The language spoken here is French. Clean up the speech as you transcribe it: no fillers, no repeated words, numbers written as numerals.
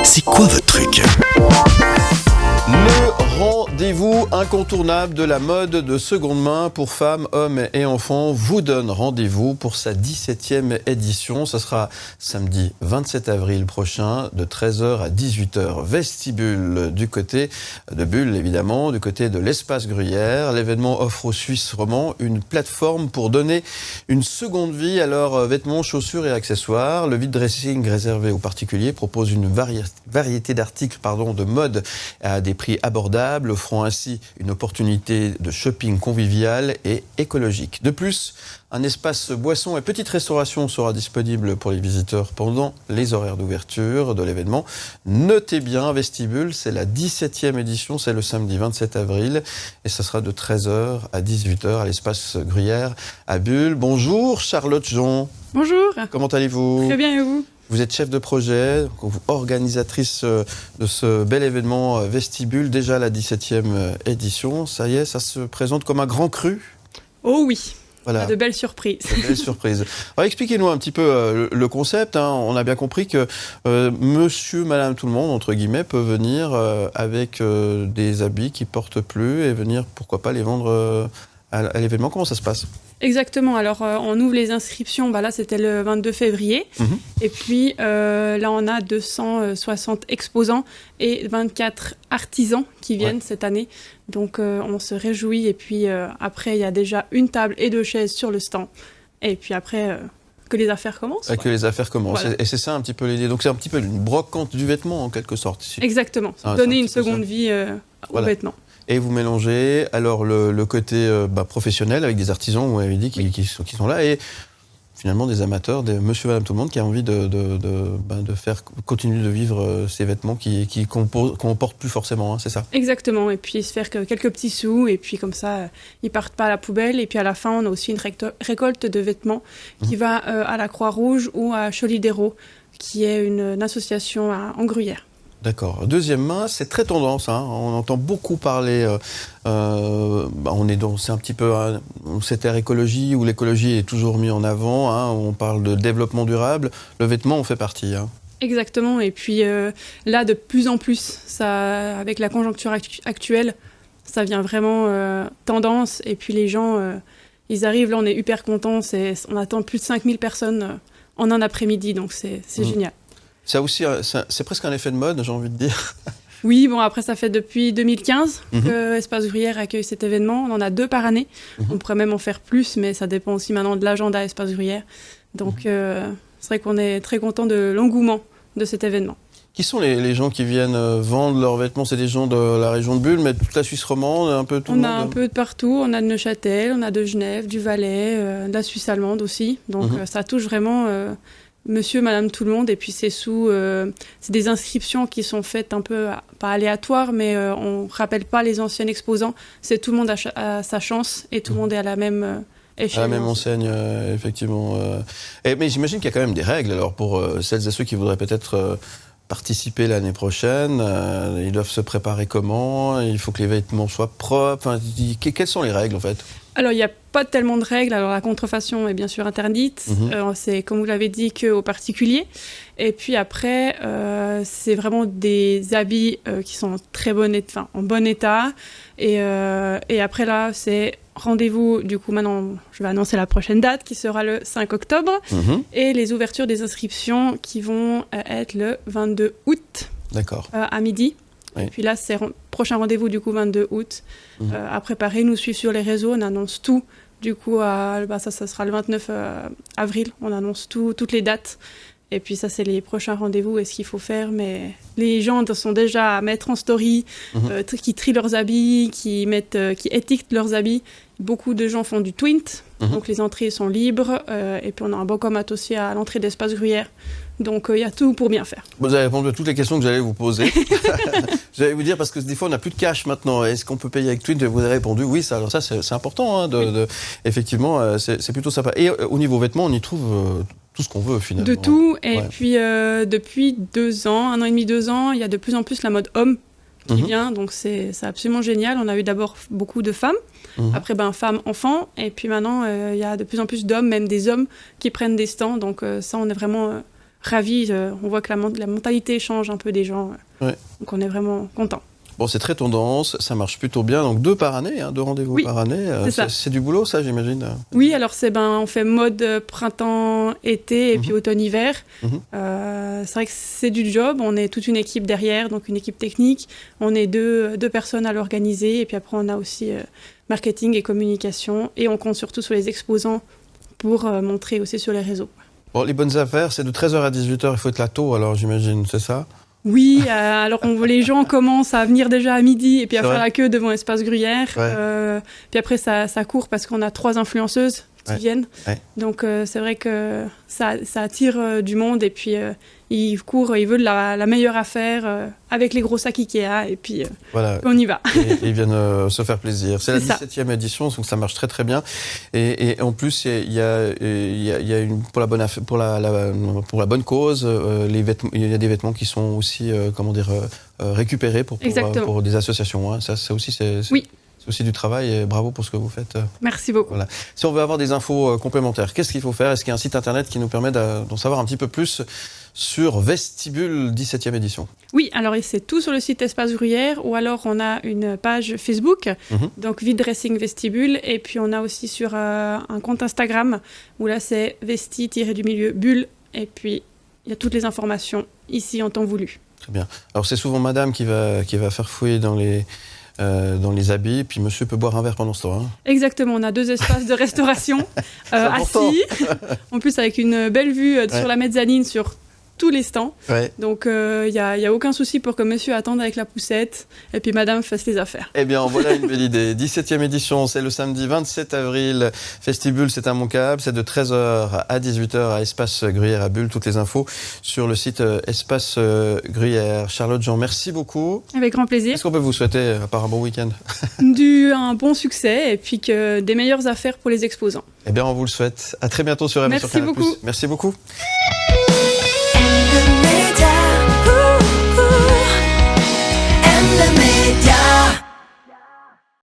C'est quoi votre truc ? Le rendez-vous incontournable de la mode de seconde main pour femmes, hommes et enfants vous donne rendez-vous pour sa 17e édition. Ce sera samedi 27 avril prochain de 13h à 18h. Vestibule du côté de Bulle, évidemment, du côté de l'Espace Gruyère. L'événement offre aux Suisses romands une plateforme pour donner une seconde vie à leurs vêtements, chaussures et accessoires. Le vide dressing réservé aux particuliers propose une variété d'articles de mode à des prix abordables, offrant ainsi une opportunité de shopping convivial et écologique. De plus, un espace boisson et petite restauration sera disponible pour les visiteurs pendant les horaires d'ouverture de l'événement. Notez bien, Vestibule, c'est la 17e édition, c'est le samedi 27 avril et ça sera de 13h à 18h à l'espace Gruyère à Bulle. Bonjour Charlotte Jean. Bonjour. Comment allez-vous ? Très bien, et vous ? Vous êtes chef de projet, organisatrice de ce bel événement Vestibule, déjà la 17e édition. Ça y est, ça se présente comme un grand cru ? Oh oui, voilà. De belles surprises. De belles surprises. Alors, expliquez-nous un petit peu le concept. On a bien compris que monsieur, madame, tout le monde, entre guillemets, peut venir avec des habits qu'il ne porte plus et venir, pourquoi pas, les vendre à l'événement. Comment ça se passe ? Exactement. Alors, on ouvre les inscriptions. Là, c'était le 22 février. Et puis, là, on a 260 exposants et 24 artisans qui viennent cette année. Donc, on se réjouit. Et puis, après, il y a déjà une table et 2 chaises sur le stand. Et puis après, que les affaires commencent. Que les affaires commencent. Voilà. Et c'est ça un petit peu l'idée. Donc, c'est un petit peu une brocante du vêtement, en quelque sorte. Ici. Exactement. Donner une seconde vie au vêtement. Et vous mélangez alors le côté professionnel avec des artisans, vous m'avez dit, qui sont là, et finalement des amateurs, des monsieur, madame, tout le monde qui a envie de faire continuer de vivre ces vêtements qu'on porte plus forcément, c'est ça ? Exactement, et puis se faire quelques petits sous, et puis comme ça, ils partent pas à la poubelle. Et puis à la fin, on a aussi une récolte de vêtements qui va à la Croix-Rouge ou à Cholidero, qui est une association en Gruyère. D'accord. Deuxième main, c'est très tendance. On entend beaucoup parler. On est c'est un petit peu cette ère écologie où l'écologie est toujours mise en avant. On parle de développement durable. Le vêtement en fait partie. Exactement. Et puis là, de plus en plus, ça, avec la conjoncture actuelle, ça vient vraiment tendance. Et puis les gens, ils arrivent. Là, on est hyper contents. On attend plus de 5000 personnes en un après-midi. Donc c'est génial. Ça aussi, c'est presque un effet de mode, j'ai envie de dire. Oui, après, ça fait depuis 2015 que Espace Gruyère accueille cet événement. On en a 2 par année. On pourrait même en faire plus, mais ça dépend aussi maintenant de l'agenda Espace Gruyère. Donc, c'est vrai qu'on est très content de l'engouement de cet événement. Qui sont les gens qui viennent vendre leurs vêtements ? C'est des gens de la région de Bulle, mais toute la Suisse romande, un peu tout le monde ? On a un peu de partout. On a de Neuchâtel, on a de Genève, du Valais, de la Suisse allemande aussi. Donc, ça touche vraiment... monsieur, madame, tout le monde. Et puis c'est c'est des inscriptions qui sont faites un peu, pas aléatoires, mais on ne rappelle pas les anciens exposants. C'est tout le monde a sa chance et tout le monde est à la même échelle. À la même enseigne, effectivement. Mais j'imagine qu'il y a quand même des règles. Alors pour celles et ceux qui voudraient peut-être participer l'année prochaine, ils doivent se préparer comment ? Il faut que les vêtements soient propres. Quelles sont les règles en fait ? Alors, il n'y a pas tellement de règles. Alors, la contrefaçon est bien sûr interdite. C'est, comme vous l'avez dit, qu'aux particuliers. Et puis après, c'est vraiment des habits qui sont en bon état. Et après, là, c'est rendez-vous. Du coup, maintenant, je vais annoncer la prochaine date, qui sera le 5 octobre. Et les ouvertures des inscriptions qui vont être le 22 août. D'accord. À midi. Oui. Et puis là, c'est prochain rendez-vous du coup 22 août à préparer. Nous suivre sur les réseaux, on annonce tout. Du coup, ça sera le 29 avril. On annonce toutes les dates. Et puis ça, c'est les prochains rendez-vous et ce qu'il faut faire. Mais les gens sont déjà à mettre en story, qui trient leurs habits, qui étiquetent leurs habits. Beaucoup de gens font du twint. Donc les entrées sont libres. Et puis on a un bancomat aussi à l'entrée d'Espace Gruyère. Donc il y a tout pour bien faire. Vous avez répondu à toutes les questions que j'allais vous poser. J'allais vous dire, parce que des fois on n'a plus de cash maintenant. Est-ce qu'on peut payer avec Twint ? Vous avez répondu oui, ça c'est important. Effectivement, c'est plutôt sympa. Et au niveau vêtements, on y trouve tout ce qu'on veut finalement. De tout. Et puis depuis 2 ans, 1 an et demi, 2 ans, il y a de plus en plus la mode homme qui vient. Donc c'est absolument génial. On a eu d'abord beaucoup de femmes. Après, femmes, enfants. Et puis maintenant, il y a de plus en plus d'hommes, même des hommes qui prennent des stands. Donc ça, on est vraiment ravis. On voit que la mentalité change un peu des gens. Ouais. Donc on est vraiment contents. Bon, c'est très tendance, ça marche plutôt bien. Donc 2 par année, 2 rendez-vous par année. C'est du boulot, ça, j'imagine. Oui, alors on fait mode printemps-été et puis automne-hiver. C'est vrai que c'est du job. On est toute une équipe derrière, donc une équipe technique. On est deux personnes à l'organiser. Et puis après, on a aussi marketing et communication. Et on compte surtout sur les exposants pour montrer aussi sur les réseaux. Bon, les bonnes affaires, c'est de 13h à 18h, il faut être là tôt, alors j'imagine, c'est ça ? Oui, alors les gens commencent à venir déjà à midi et puis à faire la queue devant Espace Gruyère. Ouais. Puis après, ça court parce qu'on a 3 influenceuses qui viennent. Ouais. Donc c'est vrai que ça attire du monde et puis ils courent, ils veulent la meilleure affaire avec les gros sacs Ikea et puis on y va. Et ils viennent se faire plaisir. C'est la 17e édition, donc ça marche très très bien. Et en plus, il y a pour la bonne cause, il y a des vêtements qui sont aussi récupérés pour des associations. Hein. Ça aussi, c'est aussi du travail et bravo pour ce que vous faites. Merci beaucoup. Voilà. Si on veut avoir des infos complémentaires, qu'est-ce qu'il faut faire ? Est-ce qu'il y a un site internet qui nous permet d'en savoir un petit peu plus sur Vestibule 17e édition ? Oui, alors c'est tout sur le site Espace Gruyère ou alors on a une page Facebook, donc Vide Dressing Vestibule, et puis on a aussi sur un compte Instagram où là c'est vesti-bulle et puis il y a toutes les informations ici en temps voulu. Très bien. Alors c'est souvent madame qui va faire fouiller dans les habits, puis monsieur peut boire un verre pendant ce temps. Hein. Exactement, on a 2 espaces de restauration assis, en plus avec une belle vue sur la mezzanine, sur tous les stands. Ouais. Donc il n'y a aucun souci pour que monsieur attende avec la poussette et puis madame fasse les affaires. Eh bien, voilà une belle idée. 17e édition, c'est le samedi 27 avril. Vestibule, c'est à Montcalm. C'est de 13h à 18h à Espace Gruyère à Bulle. Toutes les infos sur le site Espace Gruyère. Charlotte Jean, merci beaucoup. Avec grand plaisir. Qu'est-ce qu'on peut vous souhaiter, à part un bon week-end ? Un bon succès et puis des meilleures affaires pour les exposants. Eh bien, on vous le souhaite. À très bientôt sur Merci beaucoup. Merci beaucoup.